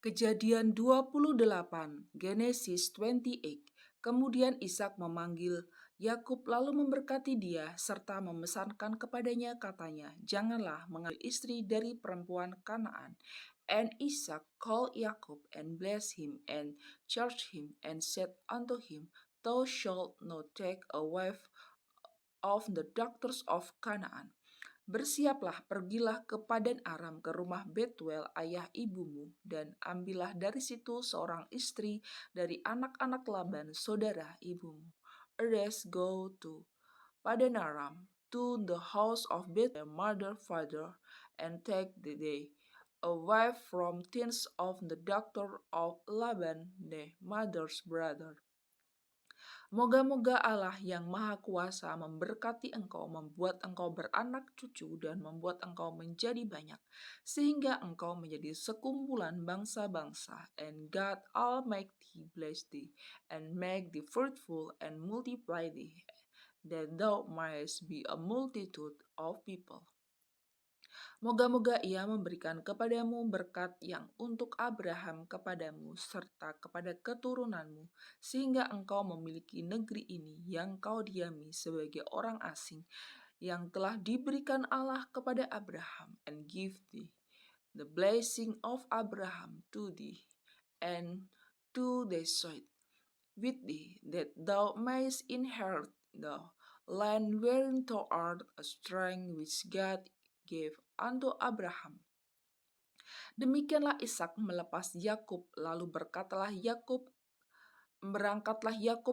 Kejadian 28, Genesis 28. Kemudian Ishak memanggil Yakub lalu memberkati dia serta memesankan kepadanya katanya, "Janganlah mengambil istri dari perempuan Kanaan." And Ishak called Jacob and blessed him and charged him and said unto him, "Thou shalt not take a wife of the daughters of Canaan." Bersiaplah, pergilah ke Padan Aram, ke rumah Betuel ayah ibumu, dan ambillah dari situ seorang istri dari anak-anak Laban, saudara ibumu. Arise, go to Padan Aram, to the house of Betuel, mother, father, and take the day a wife from thence of the daughter of Laban, the mother's brother. Moga-moga Allah yang Maha Kuasa memberkati engkau, membuat engkau beranak cucu, dan membuat engkau menjadi banyak, sehingga engkau menjadi sekumpulan bangsa-bangsa. And God Almighty bless thee, and make thee fruitful, and multiply thee, that thou mayest be a multitude of people. Moga-moga Ia memberikan kepadamu berkat yang untuk Abraham kepadamu serta kepada keturunanmu, sehingga engkau memiliki negeri ini yang kau diami sebagai orang asing, yang telah diberikan Allah kepada Abraham, and give thee the blessing of Abraham to thee, and to thy seed with thee, that thou mayest inherit the land wherein thou art a stranger, which God gave unto Abraham. Demikianlah Ishak melepas Yakub, lalu berangkatlah Yakub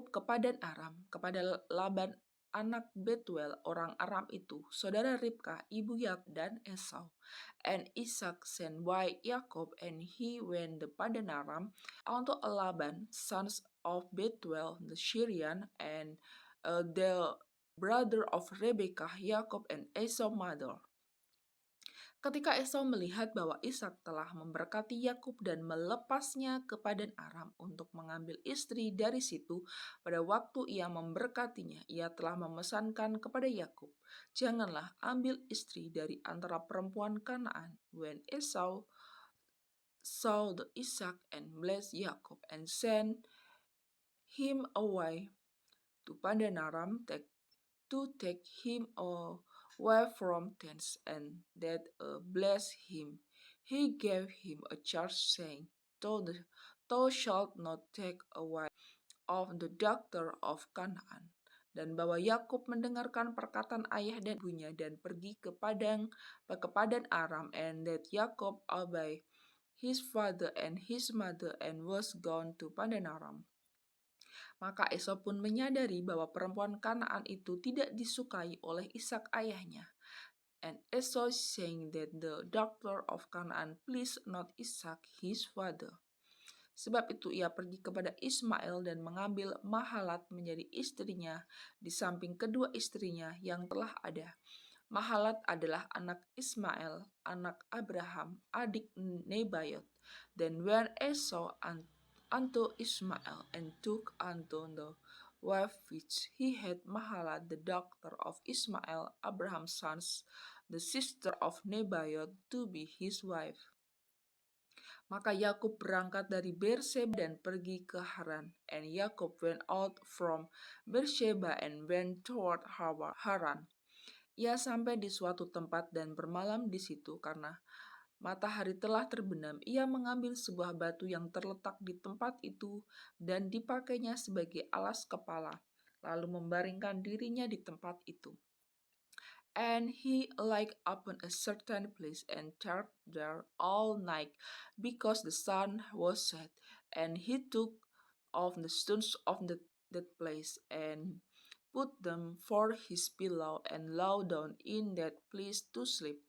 ke Padan Aram, kepada Laban anak Betuel orang Aram itu, saudara Ribka ibu Yakub dan Esau. And Ishak sent by Jacob, and he went to Padan Aram unto Laban sons of Betuel the Syrian, and the brother of Rebekah, Jacob and Esau mother. Ketika Esau melihat bahwa Ishak telah memberkati Yakub dan melepasnya ke Padan Aram untuk mengambil istri dari situ, pada waktu ia memberkatinya, ia telah memesankan kepada Yakub, "Janganlah ambil istri dari antara perempuan Kanaan." When Esau saw the Ishak and blessed Jacob and sent him away to Padan Aram to take him away from thence, and that blessed him. He gave him a charge, saying, Thou shalt not take a wife of the daughter of Canaan. Dan bahwa Yakub mendengarkan perkataan ayah dan ibunya dan pergi ke Padan Aram, and that Jacob obeyed his father and his mother and was gone to Padan Aram. Maka Esau pun menyadari bahwa perempuan Kanaan itu tidak disukai oleh Ishak ayahnya. And Esau saying that the daughter of Canaan pleased not Ishak his father. Sebab itu ia pergi kepada Ismail dan mengambil Mahalat menjadi istrinya di samping kedua istrinya yang telah ada. Mahalat adalah anak Ismail, anak Abraham, adik Nebayot. Then went Esau unto Ismail, and took unto the wife which he had Mahalat, the daughter of Ismail, Abraham's son, the sister of Nebayot, to be his wife. Maka Yakub berangkat dari Beersheba dan pergi ke Haran. And Yakub went out from Beersheba and went toward Haran. Ia sampai di suatu tempat dan bermalam di situ karena matahari telah terbenam. Ia mengambil sebuah batu yang terletak di tempat itu dan dipakainya sebagai alas kepala, lalu membaringkan dirinya di tempat itu. And he lay upon a certain place and tarried there all night, because the sun was set. And he took of the stones of that place and put them for his pillow, and lay down in that place to sleep.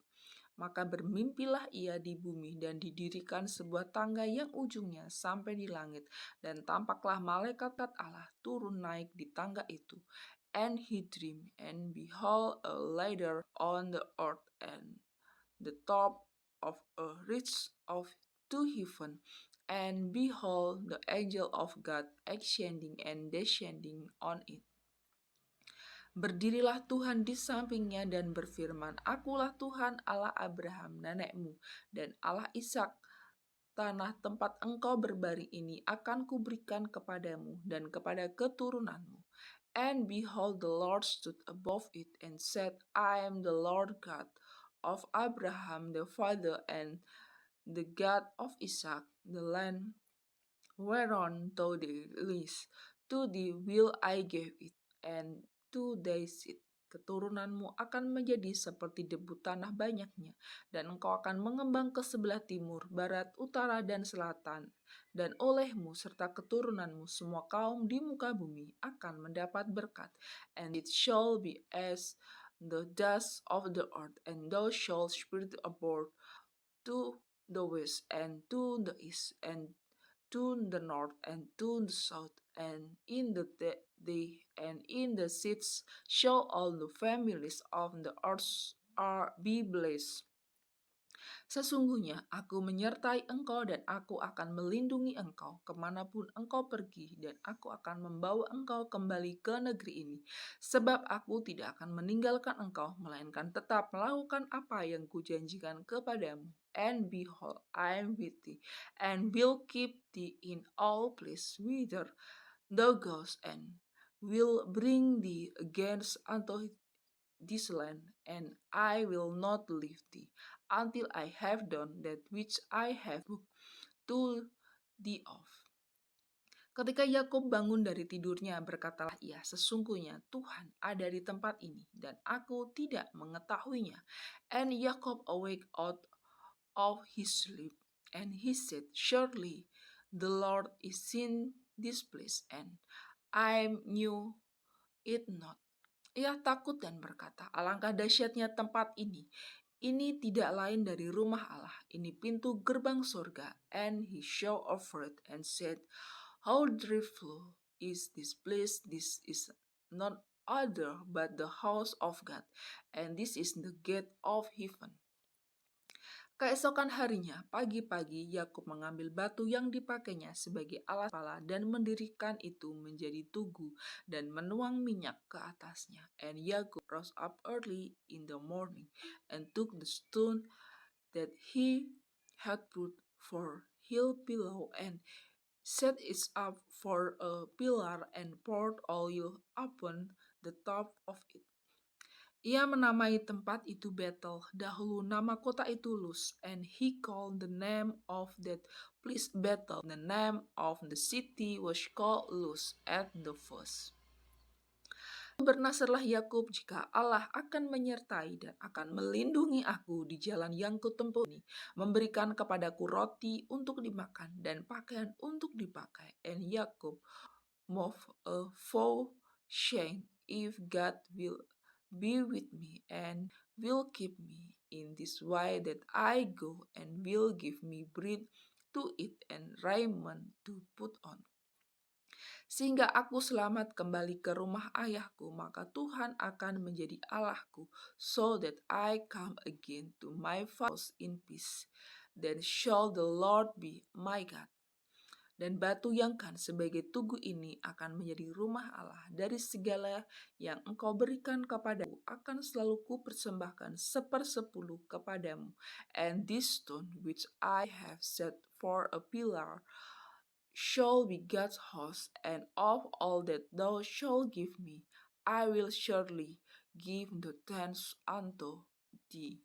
Maka bermimpilah ia di bumi, dan didirikan sebuah tangga yang ujungnya sampai di langit, dan tampaklah malaikat Allah turun naik di tangga itu. And he dreamed, and behold, a ladder on the earth, and the top of a ridge of to heaven, and behold, the angel of God ascending and descending on it. Berdirilah Tuhan di sampingnya dan berfirman, "Akulah Tuhan Allah Abraham nenekmu dan Allah Ishak. tanah tempat engkau berbaring ini akan kuberikan kepadamu dan kepada keturunanmu. And behold, the Lord stood above it and said, I am the Lord God of Abraham the father and the God of Isaac. The land whereon thou didst, to thee will I give it, and to thy seed. Keturunanmu akan menjadi seperti debu tanah banyaknya, dan engkau akan mengembang ke sebelah timur, barat, utara, dan selatan. Dan olehmu serta keturunanmu semua kaum di muka bumi akan mendapat berkat. And it shall be as the dust of the earth, and thou shalt spread abroad to the west, and to the east, and to the north, and to the south, and in the day and in the seeds shall all the families of the earth are be blessed. Sesungguhnya aku menyertai engkau dan aku akan melindungi engkau kemanapun engkau pergi, dan aku akan membawa engkau kembali ke negeri ini. Sebab aku tidak akan meninggalkan engkau, melainkan tetap melakukan apa yang kujanjikan kepadamu. And behold, I am with thee, and will keep thee in all places whither thou goest, and will bring thee against unto this land, and I will not leave thee until I have done that which I have spoken to thee of. Ketika Yakub bangun dari tidurnya, berkatalah ia, sesungguhnya Tuhan ada di tempat ini, dan aku tidak mengetahuinya. And Jacob awake out of his sleep, and he said, surely the Lord is in this place, and I knew it not. Ia takut dan berkata, alangkah dahsyatnya tempat ini. Ini tidak lain dari rumah Allah. Ini pintu gerbang surga. And he showed afraid and said, how dreadful is this place? This is none other but the house of God. And this is the gate of heaven. Keesokan harinya, pagi-pagi, Yakub mengambil batu yang dipakainya sebagai alas kepala dan mendirikan itu menjadi tugu dan menuang minyak ke atasnya. And Yakub rose up early in the morning and took the stone that he had put for hill pillow and set it up for a pillar and poured oil upon the top of it. Ia menamai tempat itu Betel, dahulu nama kota itu Luz, and he called the name of that place Betel. The name of the city was called Luz at the first. Bernasarlah Yakub, jika Allah akan menyertai dan akan melindungi aku di jalan yang kutempuh ini, memberikan kepadaku roti untuk dimakan dan pakaian untuk dipakai. And Yakub moved a vow, saying, if God will be with me and will keep me in this way that I go, and will give me bread to eat and raiment to put on, sehingga aku selamat kembali ke rumah ayahku, maka Tuhan akan menjadi Allahku, so that I come again to my father's in peace. Then shall the Lord be my God. Dan batu yang kan sebagai tugu ini akan menjadi rumah Allah. Dari segala yang engkau berikan kepadaku akan selalu kupersembahkan 1/10 kepadamu. And this stone which I have set for a pillar shall be God's house, and of all that thou shalt give me, I will surely give the tenth unto thee.